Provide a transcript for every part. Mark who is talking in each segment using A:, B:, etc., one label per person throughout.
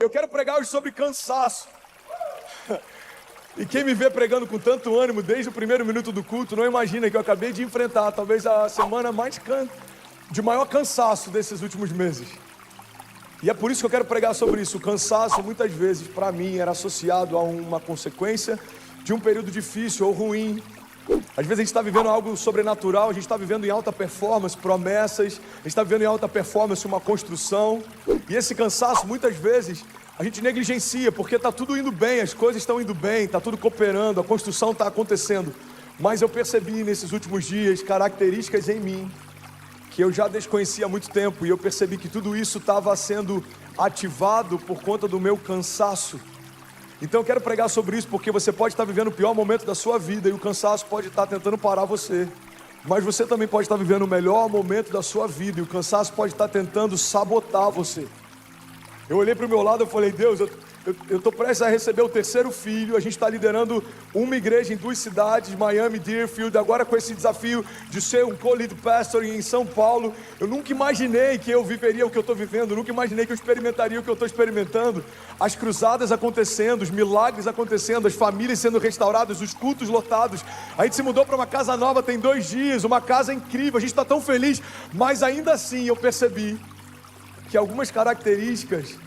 A: Eu quero pregar hoje sobre cansaço. E quem me vê pregando com tanto ânimo desde o primeiro minuto do culto, não imagina que eu acabei de enfrentar talvez a semana de maior cansaço desses últimos meses. E é por isso que eu quero pregar sobre isso. O cansaço, muitas vezes, para mim, era associado a uma consequência de um período difícil ou ruim. Às vezes a gente está vivendo algo sobrenatural, a gente está vivendo em alta performance, promessas, a gente está vivendo em alta performance uma construção. E esse cansaço, muitas vezes, a gente negligencia, porque está tudo indo bem, as coisas estão indo bem, está tudo cooperando, a construção está acontecendo. Mas eu percebi nesses últimos dias características em mim que eu já desconhecia há muito tempo, e eu percebi que tudo isso estava sendo ativado por conta do meu cansaço. Então eu quero pregar sobre isso, porque você pode estar vivendo o pior momento da sua vida, e o cansaço pode estar tentando parar você. Mas você também pode estar vivendo o melhor momento da sua vida, e o cansaço pode estar tentando sabotar você. Eu olhei para o meu lado e falei, Deus, eu estou prestes a receber o terceiro filho, a gente está liderando uma igreja em 2 cidades, Miami, Deerfield, agora com esse desafio de ser um co-lead pastor em São Paulo. Eu nunca imaginei que eu viveria o que eu estou vivendo, eu nunca imaginei que eu experimentaria o que eu estou experimentando. As cruzadas acontecendo, os milagres acontecendo, as famílias sendo restauradas, os cultos lotados. A gente se mudou para uma casa nova tem 2 dias, uma casa incrível, a gente está tão feliz, mas ainda assim eu percebi que algumas características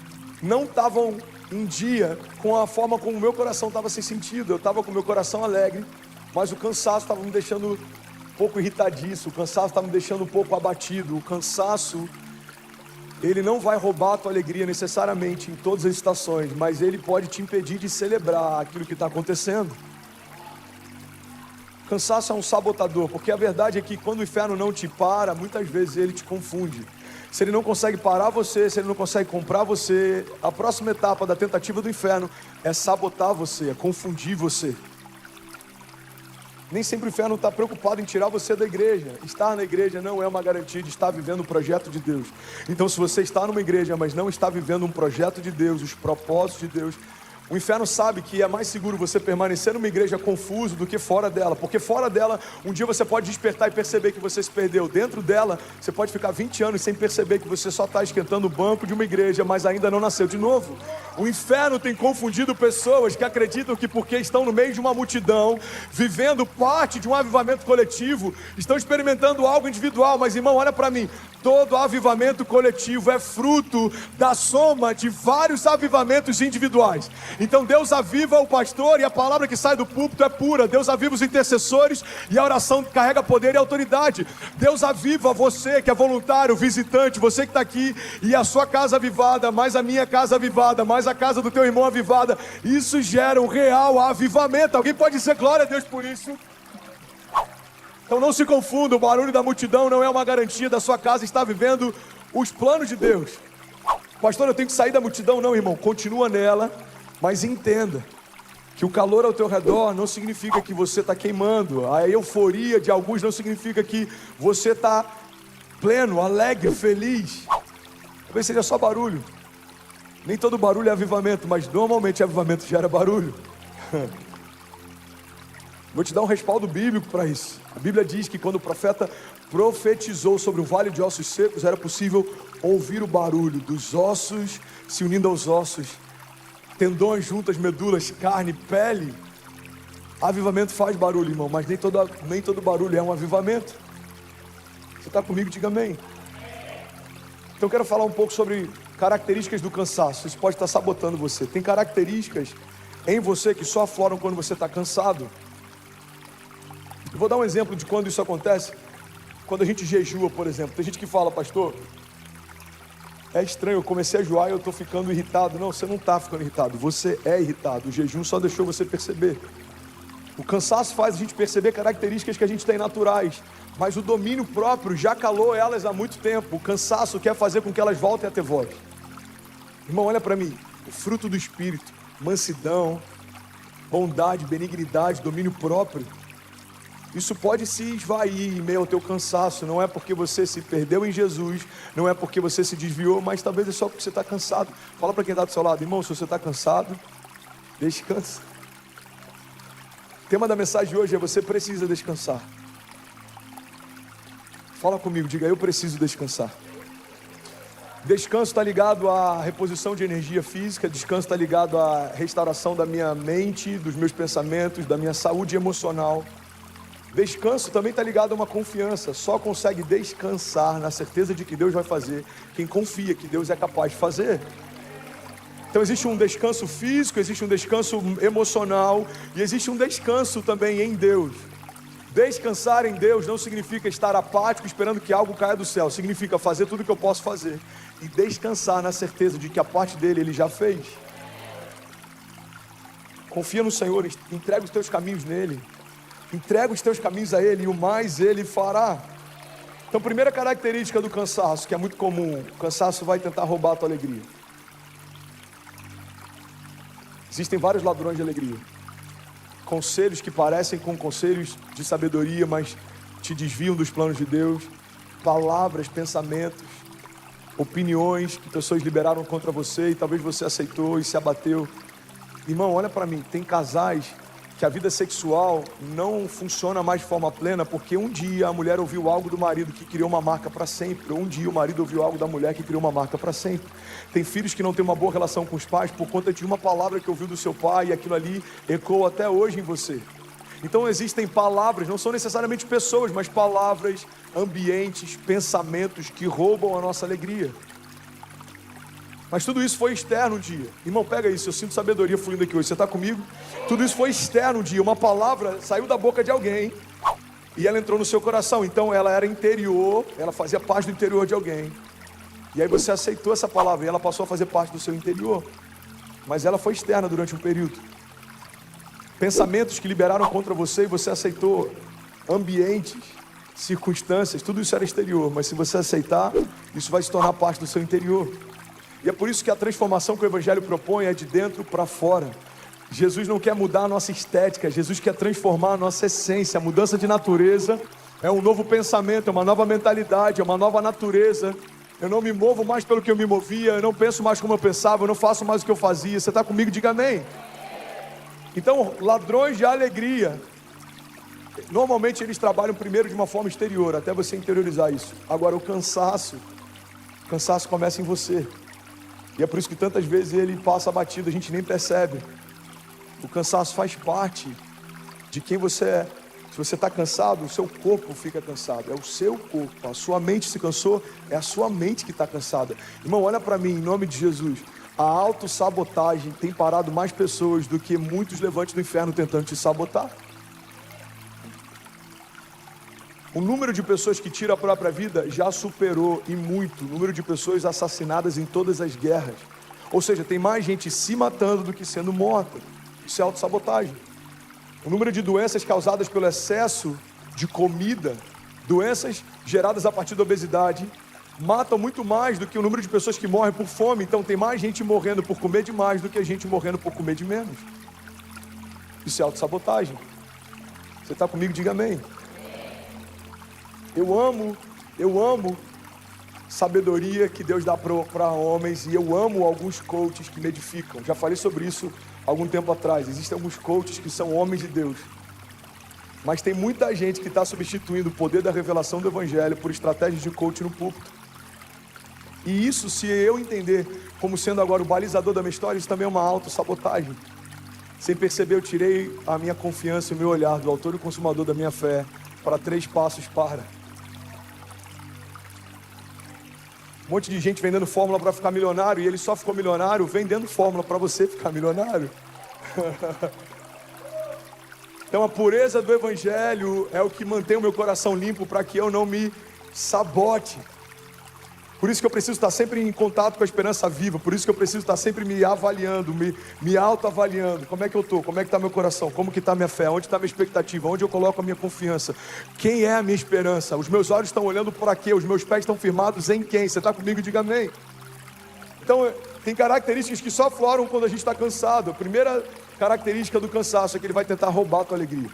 A: não estavam em dia com a forma como o meu coração estava sem sentido. Eu estava com o meu coração alegre, mas o cansaço estava me deixando um pouco irritadiço, o cansaço estava me deixando um pouco abatido. O cansaço, ele não vai roubar a tua alegria necessariamente em todas as estações, mas ele pode te impedir de celebrar aquilo que está acontecendo. O cansaço é um sabotador, porque a verdade é que quando o inferno não te para, muitas vezes ele te confunde. Se ele não consegue parar você, se ele não consegue comprar você, a próxima etapa da tentativa do inferno é sabotar você, é confundir você. Nem sempre o inferno está preocupado em tirar você da igreja. Estar na igreja não é uma garantia de estar vivendo o projeto de Deus. Então, se você está numa igreja, mas não está vivendo um projeto de Deus, os propósitos de Deus, o inferno sabe que é mais seguro você permanecer numa igreja confuso do que fora dela, porque fora dela, um dia você pode despertar e perceber que você se perdeu. Dentro dela, você pode ficar 20 anos sem perceber que você só está esquentando o banco de uma igreja, mas ainda não nasceu de novo. O inferno tem confundido pessoas que acreditam que porque estão no meio de uma multidão, vivendo parte de um avivamento coletivo, estão experimentando algo individual. Mas irmão, olha para mim, todo avivamento coletivo é fruto da soma de vários avivamentos individuais. Então Deus aviva o pastor e a palavra que sai do púlpito é pura. Deus aviva os intercessores e a oração carrega poder e autoridade. Deus aviva você que é voluntário, visitante, você que está aqui e a sua casa avivada, mais a minha casa avivada, mais a casa do teu irmão avivada. Isso gera um real avivamento. Alguém pode dizer glória a Deus por isso? Então não se confunda, o barulho da multidão não é uma garantia da sua casa estar vivendo os planos de Deus. Pastor, eu tenho que sair da multidão? Não, irmão, continua nela, mas entenda que o calor ao teu redor não significa que você está queimando. A euforia de alguns não significa que você está pleno, alegre, feliz. Talvez seja só barulho. Nem todo barulho é avivamento, mas normalmente avivamento gera barulho. Vou te dar um respaldo bíblico para isso. A Bíblia diz que quando o profeta profetizou sobre o vale de ossos secos, era possível ouvir o barulho dos ossos se unindo aos ossos, tendões juntas, medulas, carne, pele. Avivamento faz barulho, irmão, mas nem todo barulho é um avivamento. Você está comigo? Diga amém. Então eu quero falar um pouco sobre características do cansaço. Isso pode estar sabotando você. Tem características em você que só afloram quando você está cansado. Eu vou dar um exemplo de quando isso acontece. Quando a gente jejua, por exemplo. Tem gente que fala, pastor, é estranho, eu comecei a jejuar e eu estou ficando irritado. Não, você não está ficando irritado, você é irritado. O jejum só deixou você perceber. O cansaço faz a gente perceber características que a gente tem naturais, mas o domínio próprio já calou elas há muito tempo. O cansaço quer fazer com que elas voltem a ter voz. Irmão, olha para mim. O fruto do Espírito, mansidão, bondade, benignidade, domínio próprio, isso pode se esvair em meio ao teu cansaço. Não é porque você se perdeu em Jesus, não é porque você se desviou, mas talvez é só porque você está cansado. Fala para quem está do seu lado, irmão, se você está cansado, descansa. O tema da mensagem de hoje é: você precisa descansar. Fala comigo, diga: eu preciso descansar. Descanso está ligado à reposição de energia física, descanso está ligado à restauração da minha mente, dos meus pensamentos, da minha saúde emocional. Descanso também está ligado a uma confiança. Só consegue descansar na certeza de que Deus vai fazer quem confia que Deus é capaz de fazer. Então existe um descanso físico, existe um descanso emocional e existe um descanso também em Deus. Descansar em Deus não significa estar apático esperando que algo caia do céu. Significa fazer tudo o que eu posso fazer e descansar na certeza de que a parte dele Ele já fez. Confia no Senhor, entrega os teus caminhos nele. Entrega os teus caminhos a Ele e o mais Ele fará. Então, primeira característica do cansaço, que é muito comum: o cansaço vai tentar roubar a tua alegria. Existem vários ladrões de alegria. Conselhos que parecem com conselhos de sabedoria, mas te desviam dos planos de Deus. Palavras, pensamentos, opiniões que pessoas liberaram contra você e talvez você aceitou e se abateu. Irmão, olha para mim, tem casais que a vida sexual não funciona mais de forma plena porque um dia a mulher ouviu algo do marido que criou uma marca para sempre, ou um dia o marido ouviu algo da mulher que criou uma marca para sempre. Tem filhos que não têm uma boa relação com os pais por conta de uma palavra que ouviu do seu pai e aquilo ali ecoa até hoje em você. Então existem palavras, não são necessariamente pessoas, mas palavras, ambientes, pensamentos que roubam a nossa alegria. Mas tudo isso foi externo um dia. Irmão, pega isso, eu sinto sabedoria fluindo aqui hoje, você está comigo? Tudo isso foi externo um dia, uma palavra saiu da boca de alguém e ela entrou no seu coração. Então ela era interior, ela fazia parte do interior de alguém. E aí você aceitou essa palavra e ela passou a fazer parte do seu interior. Mas ela foi externa durante um período. Pensamentos que liberaram contra você e você aceitou. Ambientes, circunstâncias, tudo isso era exterior. Mas se você aceitar, isso vai se tornar parte do seu interior. E é por isso que a transformação que o Evangelho propõe é de dentro para fora. Jesus não quer mudar a nossa estética, Jesus quer transformar a nossa essência. A mudança de natureza é um novo pensamento, é uma nova mentalidade, é uma nova natureza. Eu não me movo mais pelo que eu me movia, eu não penso mais como eu pensava, eu não faço mais o que eu fazia. Você está comigo? Diga amém. Então, ladrões de alegria, normalmente eles trabalham primeiro de uma forma exterior, até você interiorizar isso. Agora o cansaço começa em você. E é por isso que tantas vezes ele passa batido, a gente nem percebe. O cansaço faz parte de quem você é. Se você está cansado, o seu corpo fica cansado. É o seu corpo. A sua mente se cansou, é a sua mente que está cansada. Irmão, olha para mim, em nome de Jesus. A autossabotagem tem parado mais pessoas do que muitos levantes do inferno tentando te sabotar. O número de pessoas que tiram a própria vida já superou e muito o número de pessoas assassinadas em todas as guerras. Ou seja, tem mais gente se matando do que sendo morta. Isso é autossabotagem. O número de doenças causadas pelo excesso de comida, doenças geradas a partir da obesidade, matam muito mais do que o número de pessoas que morrem por fome. Então tem mais gente morrendo por comer demais do que a gente morrendo por comer de menos. Isso é autossabotagem. Você está comigo? Diga amém. Eu amo sabedoria que Deus dá para homens e eu amo alguns coaches que me edificam. Já falei sobre isso algum tempo atrás. Existem alguns coaches que são homens de Deus. Mas tem muita gente que está substituindo o poder da revelação do Evangelho por estratégias de coach no púlpito. E isso, se eu entender como sendo agora o balizador da minha história, isso também é uma autossabotagem. Sem perceber, eu tirei a minha confiança e o meu olhar do autor e consumador da minha fé para 3 passos para. Um monte de gente vendendo fórmula para ficar milionário e ele só ficou milionário vendendo fórmula para você ficar milionário. Então a pureza do Evangelho é o que mantém o meu coração limpo para que eu não me sabote. Por isso que eu preciso estar sempre em contato com a esperança viva. Por isso que eu preciso estar sempre me avaliando, me autoavaliando. Como é que eu estou? Como é que está meu coração? Como que está minha fé? Onde está minha expectativa? Onde eu coloco a minha confiança? Quem é a minha esperança? Os meus olhos estão olhando para quê? Os meus pés estão firmados em quem? Você está comigo? Diga amém. Então, tem características que só afloram quando a gente está cansado. A primeira característica do cansaço é que ele vai tentar roubar a tua alegria.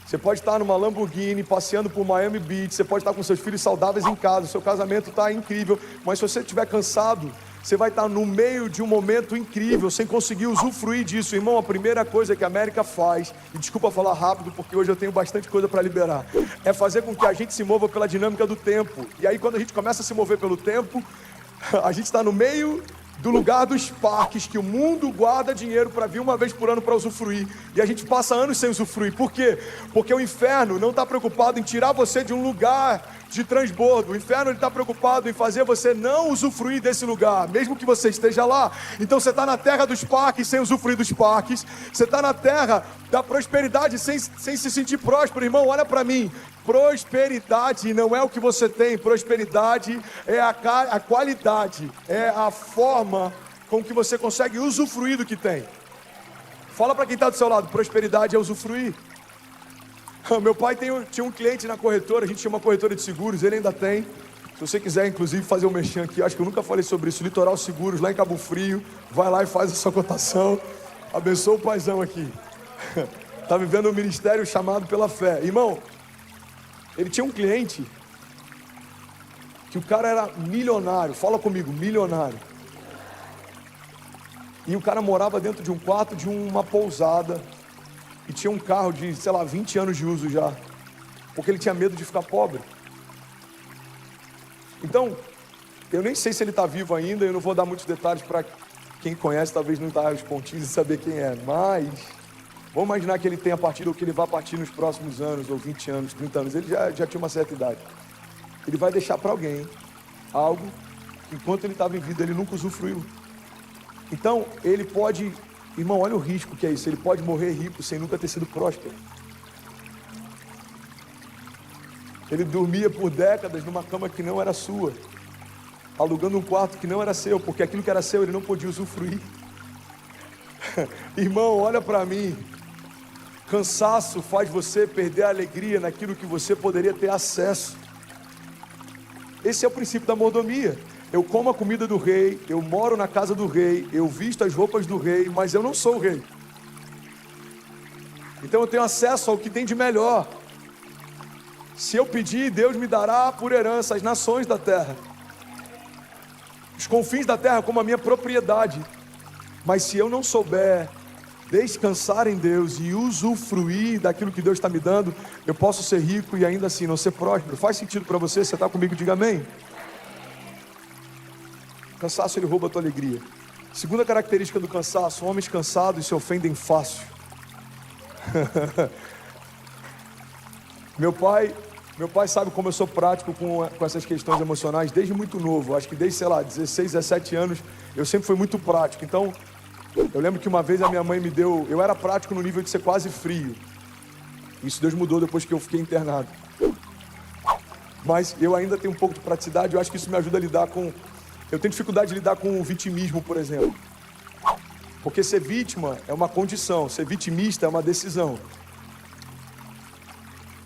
A: Você pode estar numa Lamborghini, passeando por Miami Beach, você pode estar com seus filhos saudáveis em casa, seu casamento está incrível, mas se você estiver cansado, você vai estar no meio de um momento incrível, sem conseguir usufruir disso. Irmão, a primeira coisa que a América faz, e desculpa falar rápido, porque hoje eu tenho bastante coisa para liberar, é fazer com que a gente se mova pela dinâmica do tempo. E aí quando a gente começa a se mover pelo tempo, A gente está no meio do lugar dos parques que o mundo guarda dinheiro para vir uma vez por ano para usufruir. E a gente passa anos sem usufruir. Por quê? Porque o inferno não está preocupado em tirar você de um lugar de transbordo. O inferno está preocupado em fazer você não usufruir desse lugar, mesmo que você esteja lá. Então você está na terra dos parques sem usufruir dos parques. Você está na terra da prosperidade sem se sentir próspero. Irmão, olha para mim. Prosperidade não é o que você tem. Prosperidade é a qualidade, é a forma com que você consegue usufruir do que tem. Fala para quem está do seu lado, prosperidade é usufruir. Meu pai tinha um cliente na corretora, a gente chama corretora de seguros, ele ainda tem. Se você quiser, inclusive, fazer um merchan aqui, acho que eu nunca falei sobre isso, Litoral Seguros, lá em Cabo Frio, vai lá e faz a sua cotação. Abençoa o paizão aqui. Está vivendo um ministério chamado pela fé. Irmão, ele tinha um cliente que o cara era milionário, fala comigo, milionário. E o cara morava dentro de um quarto de uma pousada e tinha um carro de, 20 anos de uso já, porque ele tinha medo de ficar pobre. Então, eu nem sei se ele está vivo ainda, eu não vou dar muitos detalhes para quem conhece, talvez não está aos pontinhos e saber quem é, mas vamos imaginar que ele tenha partido ou que ele vai partir nos próximos anos, ou 20 anos, 30 anos, ele já tinha uma certa idade. Ele vai deixar para alguém algo que enquanto ele estava em vida ele nunca usufruiu. Então, ele pode, irmão, olha o risco que é isso, ele pode morrer rico sem nunca ter sido próspero. Ele dormia por décadas numa cama que não era sua, alugando um quarto que não era seu, porque aquilo que era seu ele não podia usufruir. Irmão, olha para mim. Cansaço faz você perder a alegria naquilo que você poderia ter acesso. Esse é o princípio da mordomia. Eu como a comida do rei, eu moro na casa do rei, eu visto as roupas do rei, mas eu não sou o rei. Então eu tenho acesso ao que tem de melhor. Se eu pedir, Deus me dará por herança as nações da terra, os confins da terra como a minha propriedade. Mas se eu não souber descansar em Deus e usufruir daquilo que Deus está me dando, eu posso ser rico e ainda assim não ser próspero. Faz sentido para você? Você está comigo? Diga amém. O cansaço, ele rouba a tua alegria. Segunda característica do cansaço: homens cansados se ofendem fácil. Meu pai sabe como eu sou prático com essas questões emocionais desde muito novo. Acho que desde, 16, 17 anos, eu sempre fui muito prático. Então, eu lembro que uma vez a minha mãe me deu... Eu era prático no nível de ser quase frio. Isso Deus mudou depois que eu fiquei internado. Mas eu ainda tenho um pouco de praticidade. Eu acho que isso me ajuda a lidar com... Eu tenho dificuldade de lidar com o vitimismo, por exemplo. Porque ser vítima é uma condição. Ser vitimista é uma decisão.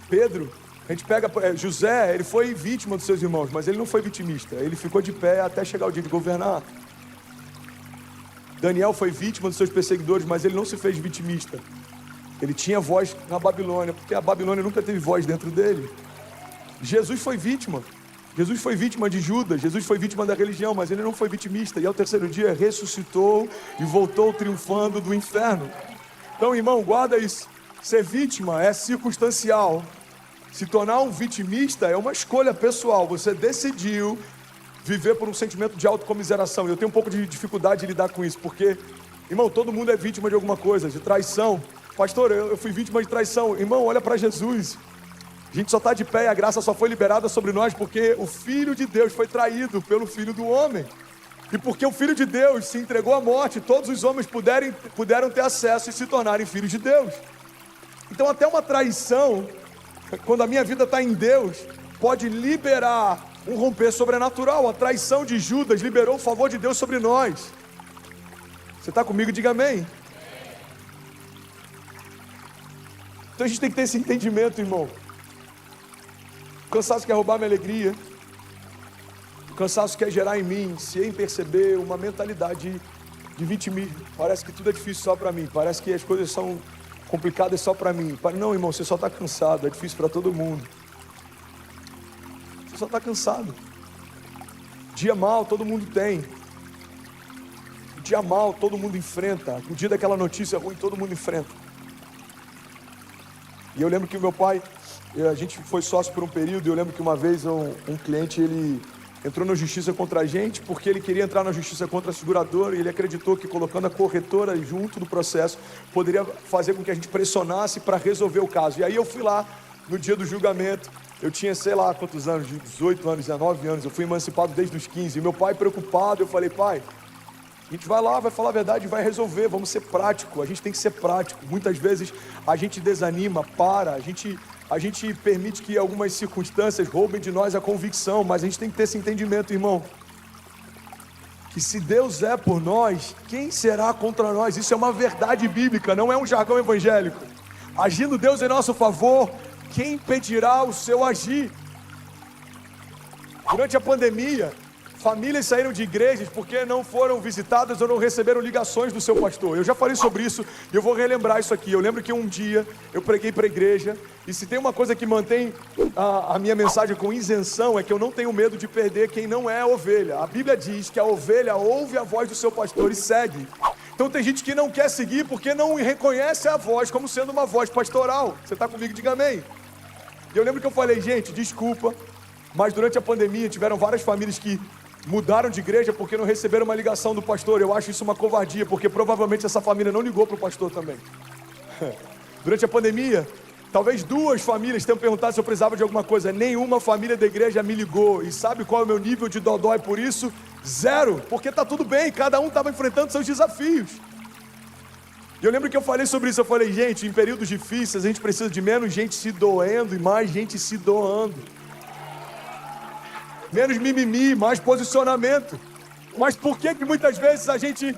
A: Pedro... A gente pega, José, ele foi vítima dos seus irmãos, mas ele não foi vitimista. Ele ficou de pé até chegar o dia de governar. Daniel foi vítima dos seus perseguidores, mas ele não se fez vitimista. Ele tinha voz na Babilônia, porque a Babilônia nunca teve voz dentro dele. Jesus foi vítima. Jesus foi vítima de Judas, Jesus foi vítima da religião, mas ele não foi vitimista. E ao terceiro dia ressuscitou e voltou triunfando do inferno. Então, irmão, guarda isso. Ser vítima é circunstancial. Se tornar um vitimista é uma escolha pessoal. Você decidiu viver por um sentimento de autocomiseração. E eu tenho um pouco de dificuldade de lidar com isso, porque, irmão, todo mundo é vítima de alguma coisa, de traição. Pastor, eu fui vítima de traição. Irmão, olha para Jesus. A gente só está de pé e a graça só foi liberada sobre nós porque o Filho de Deus foi traído pelo Filho do Homem. E porque o Filho de Deus se entregou à morte, todos os homens puderam ter acesso e se tornarem filhos de Deus. Então até uma traição, quando a minha vida está em Deus, pode liberar um romper sobrenatural. A traição de Judas liberou o favor de Deus sobre nós. Você está comigo? Diga amém. Então a gente tem que ter esse entendimento, irmão. O cansaço quer roubar minha alegria. O cansaço quer gerar em mim, sem perceber, uma mentalidade de vitimismo. Parece que tudo é difícil só para mim. Parece que as coisas são complicadas só para mim. Não, irmão, você só está cansado. É difícil para todo mundo. Você só está cansado. Dia mal todo mundo tem. O dia mal todo mundo enfrenta. O dia daquela notícia ruim todo mundo enfrenta. E eu lembro que o meu pai, a gente foi sócio por um período. E eu lembro que uma vez um cliente, ele entrou na justiça contra a gente porque ele queria entrar na justiça contra a seguradora e ele acreditou que colocando a corretora junto do processo poderia fazer com que a gente pressionasse para resolver o caso. E aí eu fui lá no dia do julgamento, eu tinha sei lá quantos anos, 18 anos, 19 anos, eu fui emancipado desde os 15. E meu pai preocupado, eu falei, pai, a gente vai lá, vai falar a verdade, vai resolver, vamos ser prático, a gente tem que ser prático. Muitas vezes a gente desanima, a gente permite que algumas circunstâncias roubem de nós a convicção, mas a gente tem que ter esse entendimento, irmão, que se Deus é por nós, quem será contra nós? Isso é uma verdade bíblica, não é um jargão evangélico. Agindo Deus em nosso favor, quem impedirá o seu agir? Durante a pandemia, famílias saíram de igrejas porque não foram visitadas ou não receberam ligações do seu pastor. Eu já falei sobre isso e eu vou relembrar isso aqui. Eu lembro que um dia eu preguei para a igreja e se tem uma coisa que mantém a minha mensagem com isenção é que eu não tenho medo de perder quem não é ovelha. A Bíblia diz que a ovelha ouve a voz do seu pastor e segue. Então tem gente que não quer seguir porque não reconhece a voz como sendo uma voz pastoral. Você está comigo? Diga amém. E eu lembro que eu falei, gente, desculpa, mas durante a pandemia tiveram várias famílias que mudaram de igreja porque não receberam uma ligação do pastor. Eu acho isso uma covardia, porque provavelmente essa família não ligou para o pastor também. Durante a pandemia, talvez 2 famílias tenham perguntado se eu precisava de alguma coisa. Nenhuma família da igreja me ligou. E sabe qual é o meu nível de dodói por isso? 0, porque está tudo bem, cada um estava enfrentando seus desafios. E eu lembro que eu falei sobre isso, eu falei, gente, em períodos difíceis a gente precisa de menos gente se doendo e mais gente se doando. Menos mimimi, mais posicionamento. Mas por que muitas vezes a gente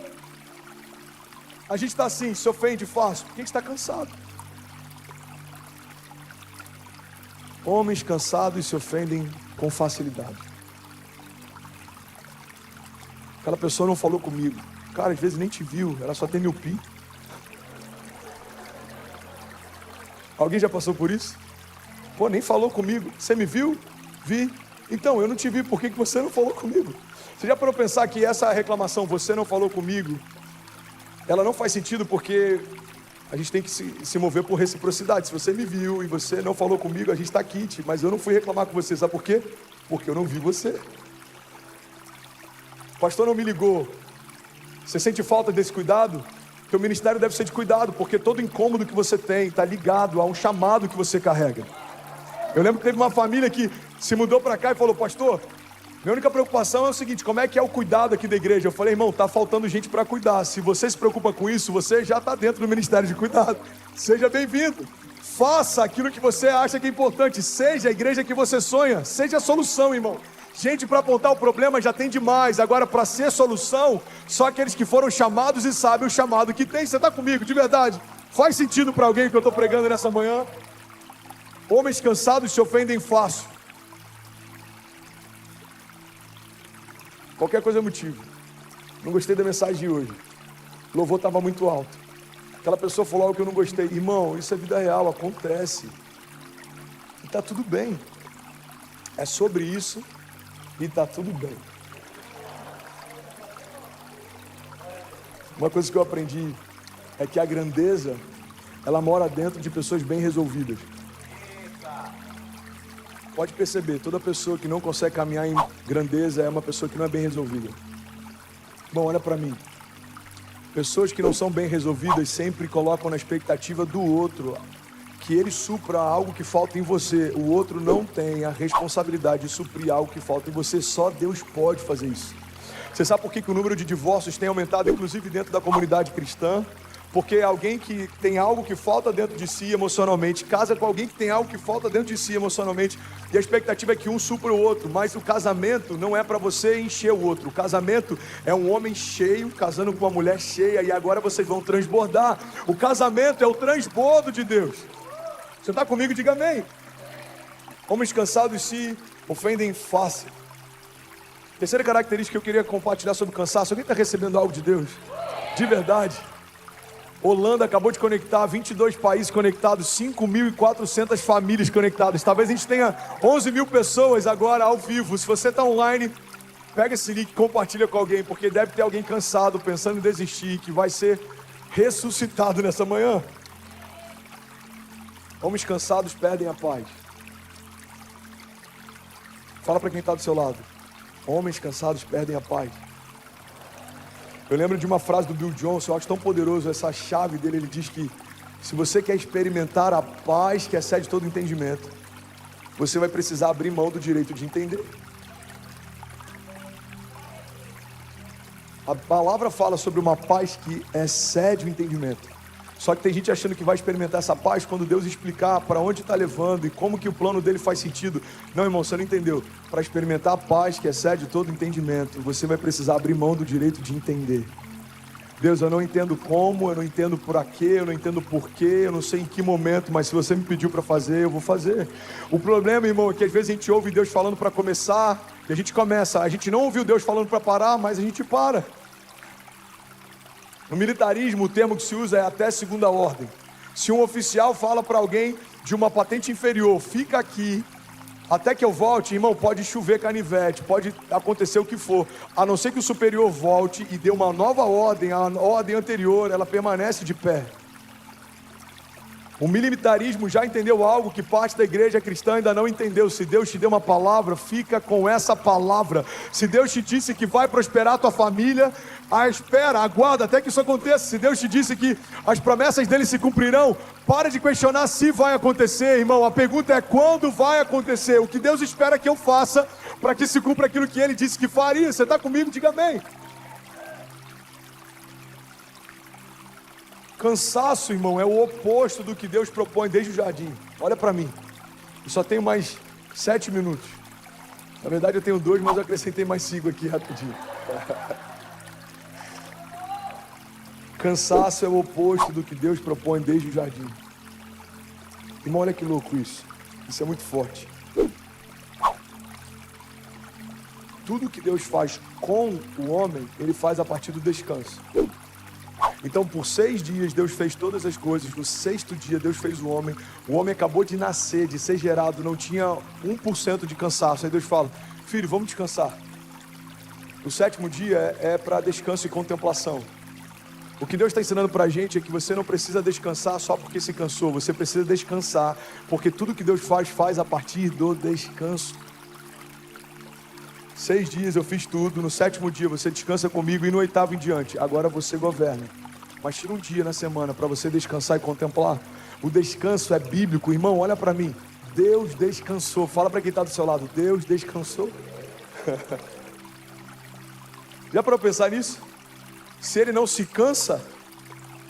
A: está assim, se ofende fácil? Porque a gente está cansado. Homens cansados se ofendem com facilidade. Aquela pessoa não falou comigo. Cara, às vezes nem te viu, ela só tem miopia. Alguém já passou por isso? Pô, nem falou comigo. Você me viu? Vi. Então, eu não te vi, por que você não falou comigo? Você já parou pensar que essa reclamação, você não falou comigo, ela não faz sentido porque a gente tem que se mover por reciprocidade. Se você me viu e você não falou comigo, a gente está aqui, mas eu não fui reclamar com você, sabe por quê? Porque eu não vi você. O pastor não me ligou. Você sente falta desse cuidado? Teu ministério deve ser de cuidado, porque todo incômodo que você tem está ligado a um chamado que você carrega. Eu lembro que teve uma família que se mudou para cá e falou, pastor, minha única preocupação é o seguinte, como é que é o cuidado aqui da igreja? Eu falei, irmão, tá faltando gente para cuidar. Se você se preocupa com isso, você já está dentro do ministério de cuidado. Seja bem-vindo. Faça aquilo que você acha que é importante. Seja a igreja que você sonha. Seja a solução, irmão. Gente, para apontar o problema já tem demais. Agora, para ser solução, só aqueles que foram chamados e sabem o chamado que tem. Você está comigo, de verdade? Faz sentido para alguém que eu estou pregando nessa manhã? Homens cansados se ofendem fácil. Qualquer coisa é motivo. Não gostei da mensagem de hoje. O louvor estava muito alto. Aquela pessoa falou algo que eu não gostei. Irmão, isso é vida real, acontece. E está tudo bem. É sobre isso e está tudo bem. Uma coisa que eu aprendi é que a grandeza, ela mora dentro de pessoas bem resolvidas. Pode perceber, toda pessoa que não consegue caminhar em grandeza é uma pessoa que não é bem resolvida. Bom, olha para mim. Pessoas que não são bem resolvidas sempre colocam na expectativa do outro que ele supra algo que falta em você. O outro não tem a responsabilidade de suprir algo que falta em você. Só Deus pode fazer isso. Você sabe por que o número de divórcios tem aumentado, inclusive dentro da comunidade cristã? Porque alguém que tem algo que falta dentro de si emocionalmente, casa com alguém que tem algo que falta dentro de si emocionalmente, e a expectativa é que um supra o outro, mas o casamento não é para você encher o outro. O casamento é um homem cheio casando com uma mulher cheia, e agora vocês vão transbordar. O casamento é o transbordo de Deus. Você está comigo? Diga amém. Homens cansados se ofendem fácil. Terceira característica que eu queria compartilhar sobre o cansaço. Alguém está recebendo algo de Deus? De verdade. Holanda acabou de conectar 22 países conectados, 5.400 famílias conectadas. Talvez a gente tenha 11 mil pessoas agora ao vivo. Se você está online, pega esse link e compartilha com alguém, porque deve ter alguém cansado, pensando em desistir, que vai ser ressuscitado nessa manhã. Homens cansados perdem a paz. Fala para quem está do seu lado. Homens cansados perdem a paz. Eu lembro de uma frase do Bill Johnson, eu acho tão poderoso essa chave dele. Ele diz que se você quer experimentar a paz que excede todo entendimento, você vai precisar abrir mão do direito de entender. A palavra fala sobre uma paz que excede o entendimento. Só que tem gente achando que vai experimentar essa paz quando Deus explicar para onde está levando e como que o plano dele faz sentido. Não, irmão, você não entendeu. Para experimentar a paz que excede todo entendimento, você vai precisar abrir mão do direito de entender. Deus, eu não entendo como, eu não entendo por quê, eu não entendo porquê, eu não sei em que momento, mas se você me pediu para fazer, eu vou fazer. O problema, irmão, é que às vezes a gente ouve Deus falando para começar, e a gente começa. A gente não ouviu Deus falando para parar, mas a gente para. No militarismo, o termo que se usa é até segunda ordem. Se um oficial fala para alguém de uma patente inferior, fica aqui, até que eu volte, irmão, pode chover canivete, pode acontecer o que for, a não ser que o superior volte e dê uma nova ordem, a ordem anterior, ela permanece de pé. O militarismo já entendeu algo que parte da igreja cristã ainda não entendeu. Se Deus te deu uma palavra, fica com essa palavra. Se Deus te disse que vai prosperar a tua família, espera, aguarda até que isso aconteça. Se Deus te disse que as promessas dele se cumprirão, para de questionar se vai acontecer, irmão. A pergunta é quando vai acontecer. O que Deus espera que eu faça para que se cumpra aquilo que ele disse que faria. Você está comigo? Diga amém. Cansaço, irmão, é o oposto do que Deus propõe desde o jardim. Olha para mim. Eu só tenho mais 7 minutos. Na verdade eu tenho 2, mas eu acrescentei mais 5 aqui rapidinho. Cansaço é o oposto do que Deus propõe desde o jardim. Irmão, olha que louco isso. Isso é muito forte. Tudo que Deus faz com o homem, Ele faz a partir do descanso. Então, por 6 dias, Deus fez todas as coisas. No 6º dia, Deus fez o homem. O homem acabou de nascer, de ser gerado, não tinha 1% de cansaço. Aí Deus fala, filho, vamos descansar. O 7º dia é para descanso e contemplação. O que Deus está ensinando para a gente é que você não precisa descansar só porque se cansou. Você precisa descansar, porque tudo que Deus faz a partir do descanso. 6 dias eu fiz tudo. No 7º dia você descansa comigo e no 8º em diante. Agora você governa. Mas tira um dia na semana para você descansar e contemplar. O descanso é bíblico, irmão, olha para mim. Deus descansou. Fala para quem está do seu lado. Deus descansou. Já parou para pensar nisso? Se ele não se cansa,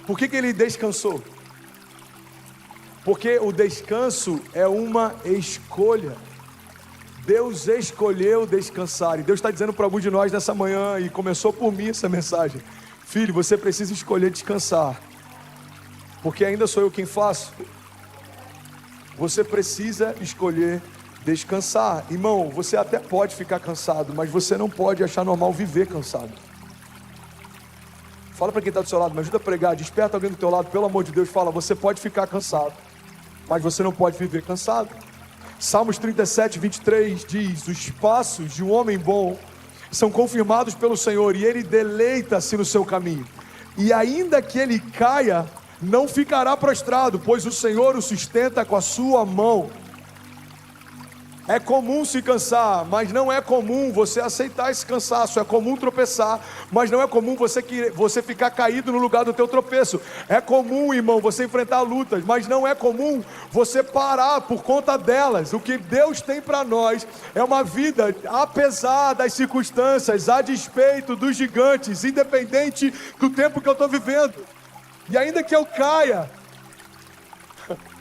A: por que ele descansou? Porque o descanso é uma escolha. Deus escolheu descansar. E Deus está dizendo para alguns de nós nessa manhã, e começou por mim essa mensagem. Filho, você precisa escolher descansar. Porque ainda sou eu quem faço. Você precisa escolher descansar. Irmão, você até pode ficar cansado, mas você não pode achar normal viver cansado. Fala para quem está do seu lado, me ajuda a pregar. Desperta alguém do teu lado, pelo amor de Deus. Fala, você pode ficar cansado, mas você não pode viver cansado. Salmos 37, 23 diz, os passos de um homem bom são confirmados pelo Senhor, e ele deleita-se no seu caminho. E ainda que ele caia, não ficará prostrado, pois o Senhor o sustenta com a sua mão. É comum se cansar, mas não é comum você aceitar esse cansaço. É comum tropeçar, mas não é comum você ficar caído no lugar do teu tropeço. É comum, irmão, você enfrentar lutas, mas não é comum você parar por conta delas. O que Deus tem para nós é uma vida apesar das circunstâncias, a despeito dos gigantes, independente do tempo que eu estou vivendo. E ainda que eu caia,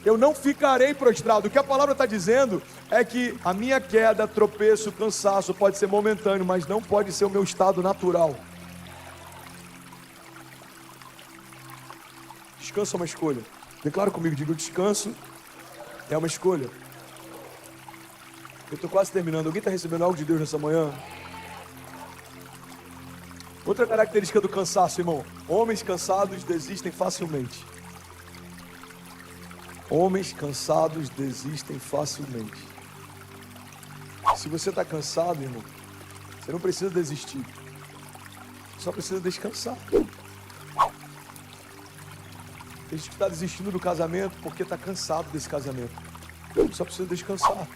A: eu não ficarei prostrado. O que a palavra está dizendo é que a minha queda, tropeço, cansaço pode ser momentâneo, mas não pode ser o meu estado natural. Descanso é uma escolha. Declara comigo, diga, o descanso é uma escolha. Eu estou quase terminando. Alguém está recebendo algo de Deus nessa manhã? Outra característica do cansaço, irmão. Homens cansados desistem facilmente. Homens cansados desistem facilmente. Se você está cansado, irmão, você não precisa desistir. Você só precisa descansar. Tem gente que está desistindo do casamento porque está cansado desse casamento. Só precisa descansar.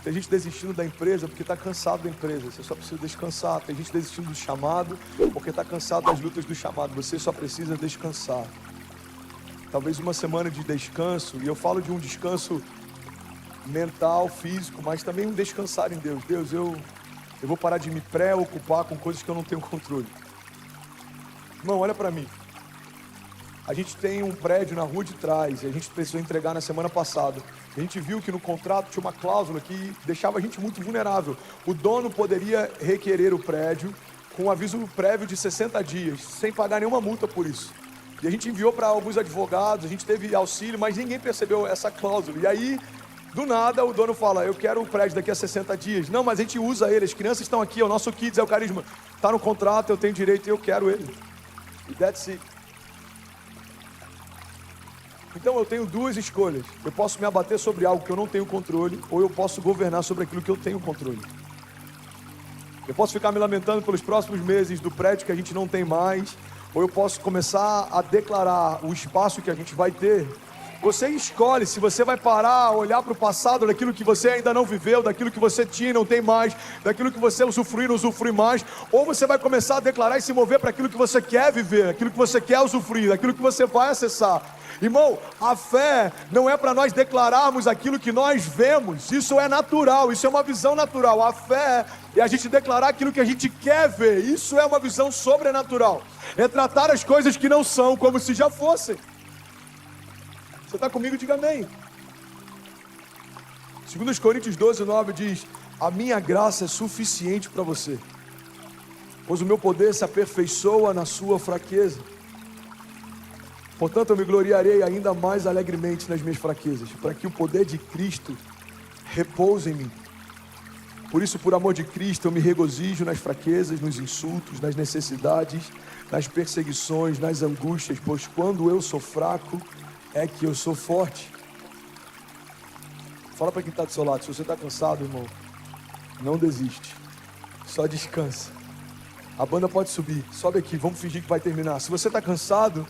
A: Tem gente desistindo da empresa porque está cansado da empresa. Você só precisa descansar. Tem gente desistindo do chamado porque está cansado das lutas do chamado. Você só precisa descansar. Talvez uma semana de descanso, e eu falo de um descanso mental, físico, mas também um descansar em Deus. Deus, eu vou parar de me preocupar com coisas que eu não tenho controle. Irmão, olha para mim. A gente tem um prédio na rua de trás e a gente precisou entregar na semana passada. A gente viu que no contrato tinha uma cláusula que deixava a gente muito vulnerável. O dono poderia requerer o prédio com um aviso prévio de 60 dias, sem pagar nenhuma multa por isso. E a gente enviou para alguns advogados, a gente teve auxílio, mas ninguém percebeu essa cláusula. E aí, do nada, o dono fala, eu quero o prédio daqui a 60 dias. Não, mas a gente usa ele, as crianças estão aqui, é o nosso Kids, é o Carisma. Está no contrato, eu tenho direito e eu quero ele. E that's it. Então eu tenho duas escolhas. Eu posso me abater sobre algo que eu não tenho controle, ou eu posso governar sobre aquilo que eu tenho controle. Eu posso ficar me lamentando pelos próximos meses do prédio que a gente não tem mais, ou eu posso começar a declarar o espaço que a gente vai ter. Você escolhe se você vai parar, olhar para o passado, daquilo que você ainda não viveu, daquilo que você tinha e não tem mais, daquilo que você usufrui e não usufrui mais, ou você vai começar a declarar e se mover para aquilo que você quer viver, aquilo que você quer usufruir, aquilo que você vai acessar. Irmão, a fé não é para nós declararmos aquilo que nós vemos, isso é natural, isso é uma visão natural. A fé é a gente declarar aquilo que a gente quer ver, isso é uma visão sobrenatural. É tratar as coisas que não são como se já fossem. Você está comigo? Diga amém. 2 Coríntios 12:9 diz, a minha graça é suficiente para você, pois o meu poder se aperfeiçoa na sua fraqueza. Portanto, eu me gloriarei ainda mais alegremente nas minhas fraquezas, para que o poder de Cristo repouse em mim. Por isso, por amor de Cristo, eu me regozijo nas fraquezas, nos insultos, nas necessidades, nas perseguições, nas angústias, pois quando eu sou fraco, é que eu sou forte. Fala para quem está do seu lado, se você está cansado, irmão, não desiste, só descansa. A banda pode subir, sobe aqui, vamos fingir que vai terminar. Se você está cansado,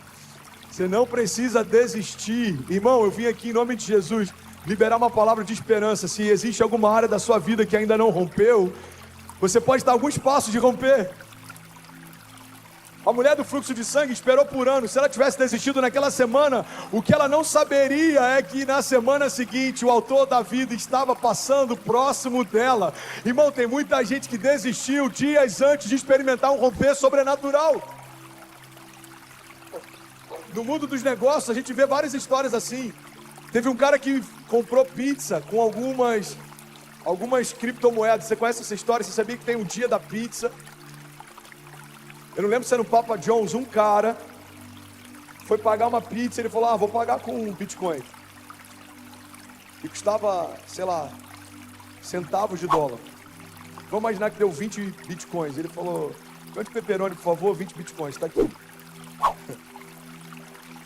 A: você não precisa desistir. Irmão, eu vim aqui em nome de Jesus liberar uma palavra de esperança. Se existe alguma área da sua vida que ainda não rompeu, você pode estar a alguns passos de romper. A mulher do fluxo de sangue esperou por anos. Se ela tivesse desistido naquela semana, o que ela não saberia é que na semana seguinte o autor da vida estava passando próximo dela. Irmão, tem muita gente que desistiu dias antes de experimentar um romper sobrenatural. No mundo dos negócios, a gente vê várias histórias assim. Teve um cara que comprou pizza com algumas criptomoedas. Você conhece essa história? Você sabia que tem um dia da pizza? Eu não lembro se era no Papa John's. Um cara foi pagar uma pizza. Ele falou, vou pagar com um Bitcoin. E custava, sei lá, centavos de dólar. Vamos imaginar que deu 20 Bitcoins. Ele falou, quanto pepperoni, por favor? 20 Bitcoins, está aqui.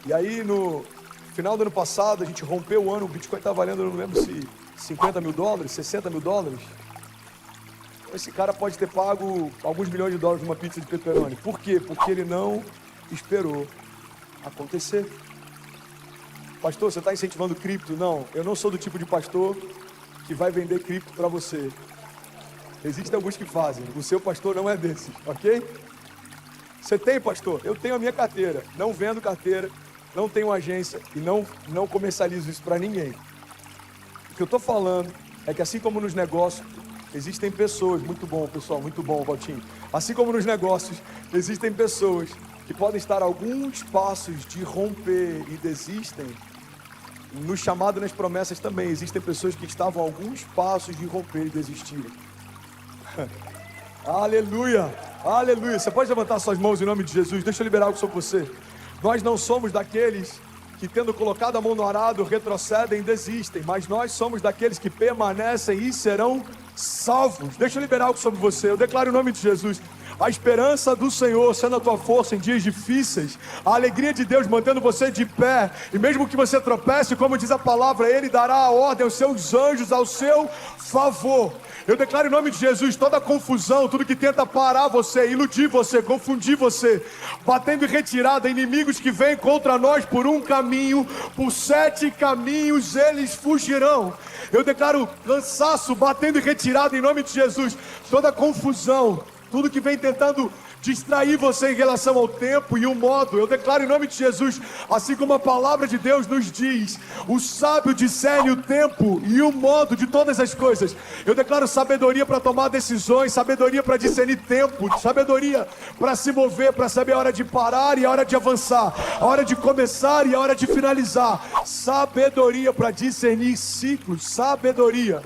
A: E aí, no final do ano passado, a gente rompeu o ano, o Bitcoin está valendo, eu não lembro se 50 mil dólares, 60 mil dólares. Esse cara pode ter pago alguns milhões de dólares numa pizza de pepperoni. Por quê? Porque ele não esperou acontecer. Pastor, você está incentivando cripto? Não, eu não sou do tipo de pastor que vai vender cripto para você. Existem alguns que fazem, o seu pastor não é desses, ok? Você tem, pastor? Eu tenho a minha carteira, não vendo carteira, não tenho agência e não comercializo isso para ninguém. O que eu estou falando é que assim como nos negócios, existem pessoas, muito bom pessoal, muito bom Valtinho. Assim como nos negócios, existem pessoas que podem estar a alguns passos de romper e desistem. No chamado e nas promessas também, existem pessoas que estavam a alguns passos de romper e desistirem. Aleluia, aleluia. Você pode levantar suas mãos em nome de Jesus? Deixa eu liberar algo sobre você. Nós não somos daqueles que, tendo colocado a mão no arado, retrocedem e desistem, mas nós somos daqueles que permanecem e serão salvos. Deixa eu liberar algo sobre você. Eu declaro em nome de Jesus. A esperança do Senhor sendo a tua força em dias difíceis. A alegria de Deus mantendo você de pé. E mesmo que você tropece, como diz a palavra, Ele dará a ordem aos seus anjos ao seu favor. Eu declaro em nome de Jesus toda confusão, tudo que tenta parar você, iludir você, confundir você, batendo em retirada, inimigos que vêm contra nós por um caminho, por 7 caminhos eles fugirão. Eu declaro cansaço, batendo em retirada em nome de Jesus, toda confusão, tudo que vem tentando distrair você em relação ao tempo e o modo. Eu declaro em nome de Jesus, assim como a palavra de Deus nos diz, o sábio discerne o tempo e o modo de todas as coisas. Eu declaro sabedoria para tomar decisões, sabedoria para discernir tempo, sabedoria para se mover, para saber a hora de parar e a hora de avançar, a hora de começar e a hora de finalizar. Sabedoria para discernir ciclos, sabedoria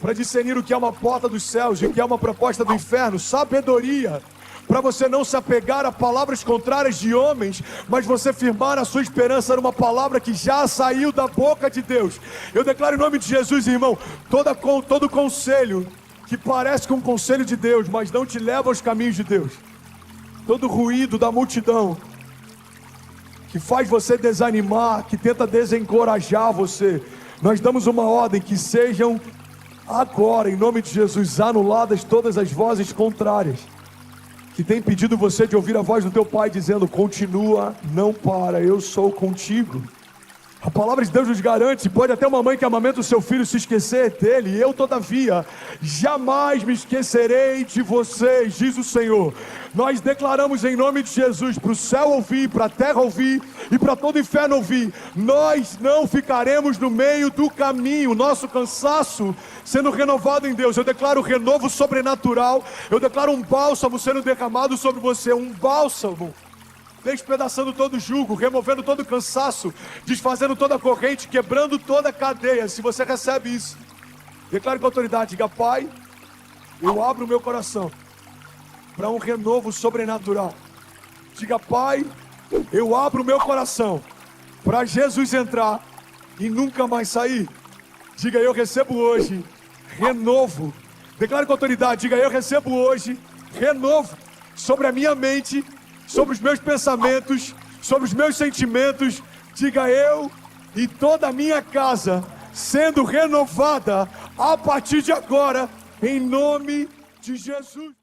A: para discernir o que é uma porta dos céus e o que é uma proposta do inferno, sabedoria para você não se apegar a palavras contrárias de homens, mas você firmar a sua esperança numa palavra que já saiu da boca de Deus. Eu declaro em nome de Jesus, irmão, todo conselho que parece com um conselho de Deus, mas não te leva aos caminhos de Deus, todo ruído da multidão que faz você desanimar, que tenta desencorajar você, nós damos uma ordem que sejam agora, em nome de Jesus, anuladas todas as vozes contrárias que tem impedido você de ouvir a voz do teu pai dizendo: continua, não para, eu sou contigo. A palavra de Deus nos garante, pode até uma mãe que amamenta o seu filho se esquecer dele, eu todavia jamais me esquecerei de vocês, diz o Senhor. Nós declaramos em nome de Jesus, para o céu ouvir, para a terra ouvir e para todo o inferno ouvir, nós não ficaremos no meio do caminho, nosso cansaço sendo renovado em Deus. Eu declaro renovo sobrenatural, eu declaro um bálsamo sendo derramado sobre você, um bálsamo despedaçando todo jugo, removendo todo cansaço, desfazendo toda corrente, quebrando toda cadeia. Se você recebe isso, declare com autoridade, diga: Pai, eu abro o meu coração para um renovo sobrenatural. Diga: Pai, eu abro o meu coração para Jesus entrar e nunca mais sair. Diga: eu recebo hoje renovo. Declare com autoridade, diga: eu recebo hoje renovo sobre a minha mente, sobre os meus pensamentos, sobre os meus sentimentos. Diga: eu e toda a minha casa sendo renovada a partir de agora, em nome de Jesus.